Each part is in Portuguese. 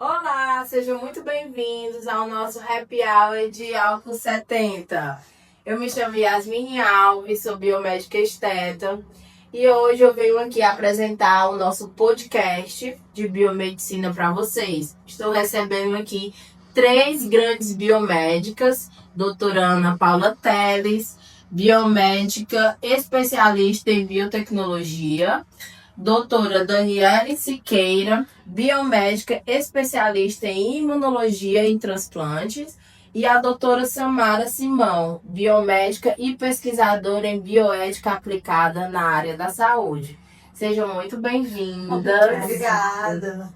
Olá, sejam muito bem-vindos ao nosso Happy Hour de Álcool 70. Eu me chamo Yasmin Alves, sou biomédica esteta e hoje eu venho aqui apresentar o nosso podcast de biomedicina para vocês. Estou recebendo aqui 3 grandes biomédicas, doutora Ana Paula Teles, biomédica especialista em biotecnologia, doutora Daniele Siqueira, biomédica especialista em imunologia e transplantes, e a doutora Samara Simão, biomédica e pesquisadora em bioética aplicada na área da saúde. Sejam muito bem-vindas. Obrigada.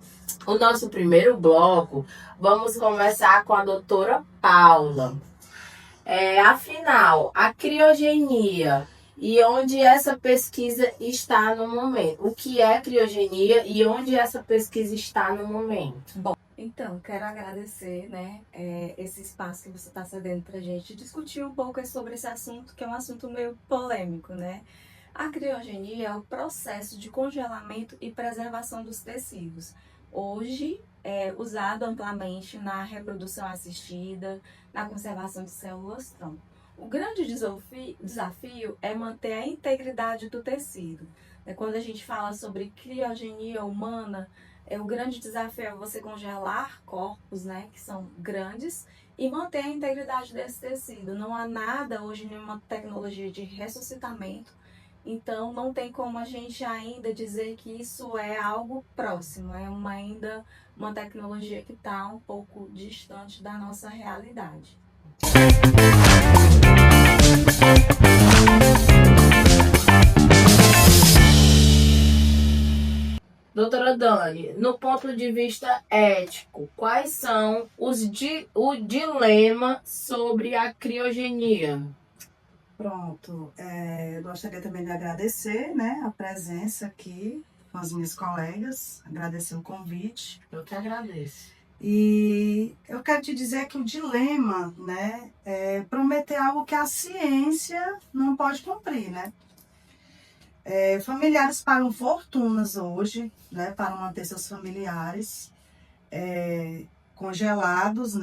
O nosso primeiro bloco, vamos começar com a doutora Paula. Afinal, a criogenia e onde essa pesquisa está no momento. O que é criogenia e onde essa pesquisa está no momento? Bom, então, quero agradecer, esse espaço que você está cedendo para a gente discutir um pouco sobre esse assunto, que é um assunto meio polêmico, né? A criogenia é o processo de congelamento e preservação dos tecidos. Hoje é usado amplamente na reprodução assistida, na conservação de células-tronco. O grande desafio é manter a integridade do tecido. Quando a gente fala sobre criogenia humana, o grande desafio é você congelar corpos, que são grandes, e manter a integridade desse tecido. Não há nada hoje, nenhuma tecnologia de ressuscitamento, então não tem como a gente ainda dizer que isso é algo próximo, ainda uma tecnologia que está um pouco distante da nossa realidade. Doutora Dani, no ponto de vista ético, quais são o dilema sobre a criogenia? Pronto, eu gostaria também de agradecer, a presença aqui com as minhas colegas, agradecer o convite. Eu que agradeço. E eu quero te dizer que o dilema, é prometer algo que a ciência não pode cumprir, familiares pagam fortunas hoje, para manter seus familiares congelados,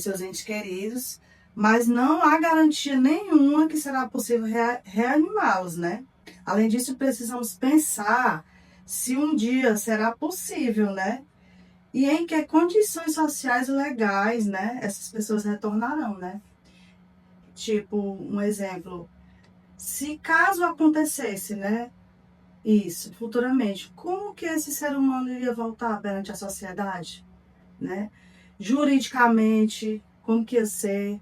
seus entes queridos, mas não há garantia nenhuma que será possível reanimá-los, Além disso, precisamos pensar se um dia será possível, e em que condições sociais e legais, essas pessoas retornarão, Tipo, um exemplo, se caso acontecesse, isso futuramente, como que esse ser humano iria voltar perante a sociedade, Juridicamente, como que ia ser?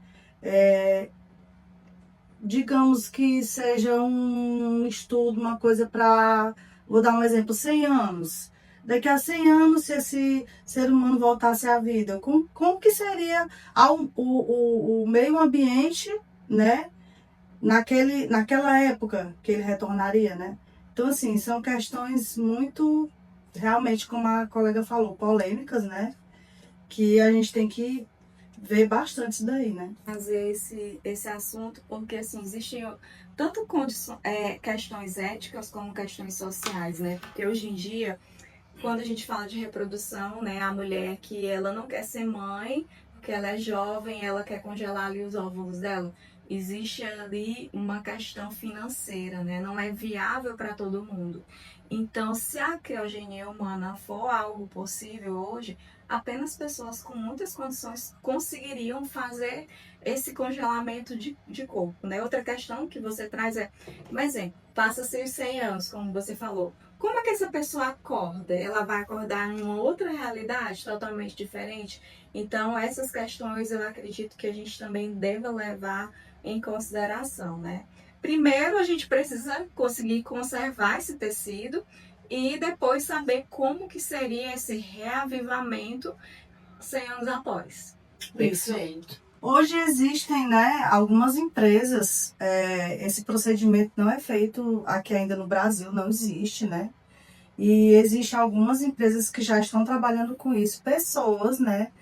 Digamos que seja um estudo, uma coisa para, vou dar um exemplo, 100 anos. Daqui a 100 anos, se esse ser humano voltasse à vida, como que seria o meio ambiente, naquela época que ele retornaria, Então, assim, são questões muito, realmente, como a colega falou, polêmicas, que a gente tem que ver bastante isso daí, Fazer esse assunto, porque, assim, existem tanto questões éticas como questões sociais, Porque hoje em dia, quando a gente fala de reprodução, a mulher que ela não quer ser mãe, porque ela é jovem, ela quer congelar ali os óvulos dela, existe ali uma questão financeira, Não é viável para todo mundo. Então, se a criogenia humana for algo possível hoje, apenas pessoas com muitas condições conseguiriam fazer esse congelamento de corpo, Outra questão que você traz mas passa-se os 100 anos, como você falou. Como é que essa pessoa acorda? Ela vai acordar em uma outra realidade totalmente diferente? Então, essas questões eu acredito que a gente também deva levar em consideração, Primeiro, a gente precisa conseguir conservar esse tecido e depois saber como que seria esse reavivamento 100 anos após. Perfeito. Hoje existem, né, algumas empresas, esse procedimento não é feito aqui ainda no Brasil, não existe, né? E existem algumas empresas que já estão trabalhando com isso, pessoas, né,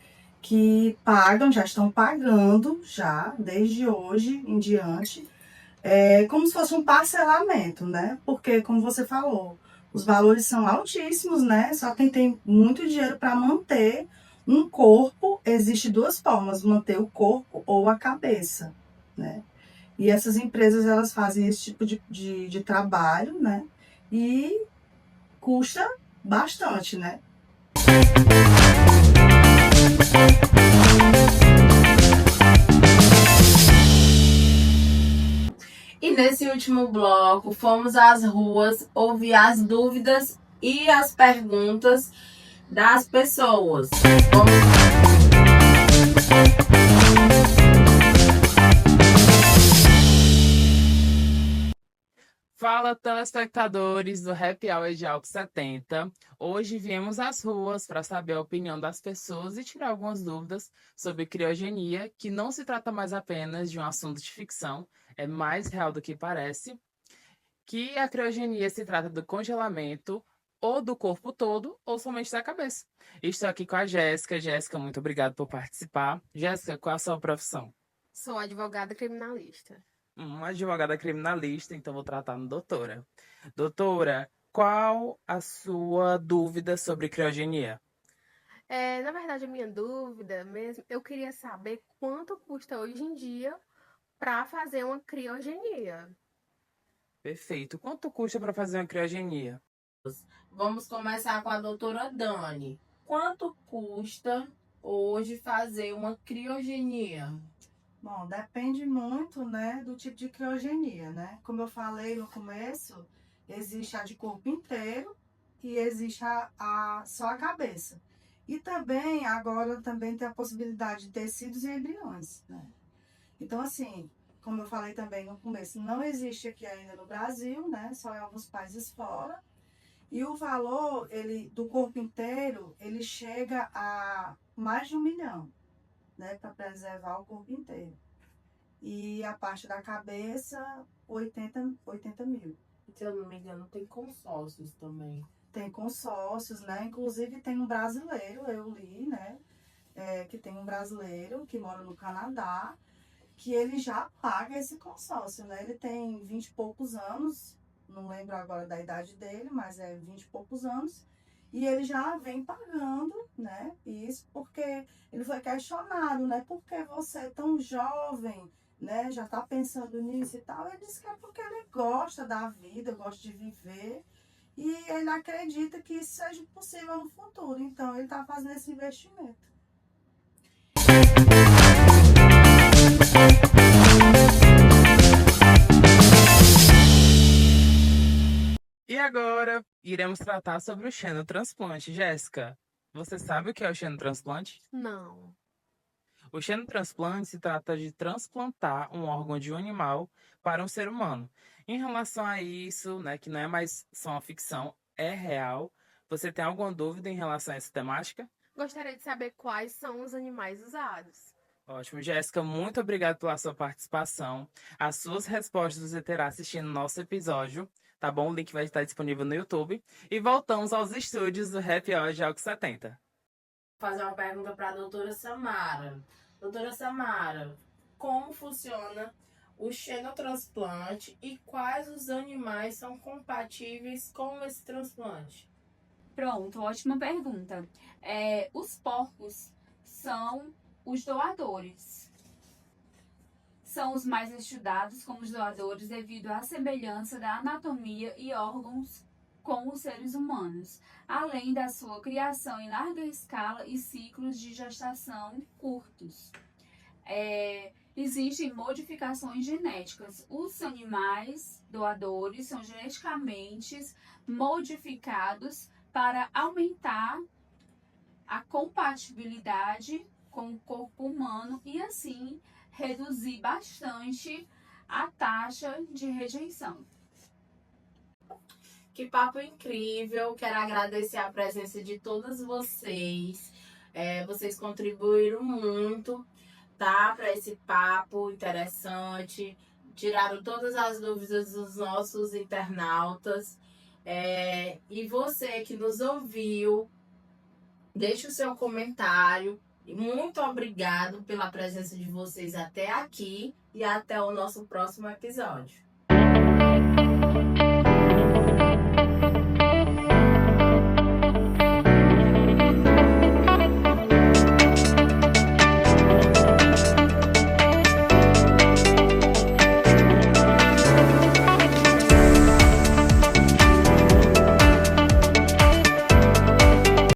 que pagam, já estão pagando, já, desde hoje em diante, como se fosse um parcelamento, né? Porque, como você falou, os valores são altíssimos, né? Só quem tem muito dinheiro para manter um corpo, existe duas formas, manter o corpo ou a cabeça, né? E essas empresas, elas fazem esse tipo de trabalho, né? E custa bastante, né? E nesse último bloco, fomos às ruas ouvir as dúvidas e as perguntas das pessoas. Fala, telespectadores do Happy Hour de Álcool 70. Hoje viemos às ruas para saber a opinião das pessoas e tirar algumas dúvidas sobre criogenia, que não se trata mais apenas de um assunto de ficção, é mais real do que parece, que a criogenia se trata do congelamento ou do corpo todo ou somente da cabeça. Estou aqui com a Jéssica. Jéssica, muito obrigado por participar. Jéssica, qual a sua profissão? Sou advogada criminalista. Uma advogada criminalista, então vou tratar no doutora. Doutora, qual a sua dúvida sobre criogenia? Na verdade, a minha dúvida mesmo, eu queria saber quanto custa hoje em dia para fazer uma criogenia. Perfeito. Quanto custa para fazer uma criogenia? Vamos começar com a doutora Dani. Quanto custa hoje fazer uma criogenia? Bom, depende muito, né, do tipo de criogenia, né? Como eu falei no começo, existe a de corpo inteiro e existe só a cabeça. E também, agora, também tem a possibilidade de tecidos e embriões, né? Então, assim, como eu falei também no começo, não existe aqui ainda no Brasil, né? Só em alguns países fora. E o valor, do corpo inteiro, ele chega a mais de 1 milhão, né, para preservar o corpo inteiro. E a parte da cabeça, 80 mil. Se eu não me engano, tem consórcios também. Tem consórcios, né? Inclusive tem um brasileiro, eu li, né? Que tem um brasileiro que mora no Canadá, que ele já paga esse consórcio, né? Ele tem 20 e poucos anos, não lembro agora da idade dele, mas é 20 e poucos anos. E ele já vem pagando, né? Isso porque ele foi questionado, né? Por que você é tão jovem, né? Já tá pensando nisso e tal. Ele disse que é porque ele gosta da vida, gosta de viver. E ele acredita que isso seja possível no futuro. Então, ele tá fazendo esse investimento. E agora, iremos tratar sobre o xenotransplante. Jéssica, você sabe o que é o xenotransplante? Não. O xenotransplante se trata de transplantar um órgão de um animal para um ser humano. Em relação a isso, né, que não é mais só uma ficção, é real. Você tem alguma dúvida em relação a essa temática? Gostaria de saber quais são os animais usados. Ótimo, Jéssica, muito obrigado pela sua participação. As suas respostas você terá assistindo nosso episódio, tá bom? O link vai estar disponível no YouTube. E voltamos aos estúdios do Happy Hour de Álcool 70. Vou fazer uma pergunta para a doutora Samara. Doutora Samara, como funciona o xenotransplante e quais os animais são compatíveis com esse transplante? Pronto, ótima pergunta. Os porcos são os doadores. São os mais estudados como os doadores devido à semelhança da anatomia e órgãos com os seres humanos, além da sua criação em larga escala e ciclos de gestação curtos. Existem modificações genéticas. Os animais doadores são geneticamente modificados para aumentar a compatibilidade com o corpo humano e assim reduzir bastante a taxa de rejeição. Que papo incrível! Quero agradecer a presença de todas vocês. Vocês contribuíram muito, tá? Para esse papo interessante. Tiraram todas as dúvidas dos nossos internautas. E você que nos ouviu, deixe o seu comentário. Muito obrigado pela presença de vocês até aqui e até o nosso próximo episódio.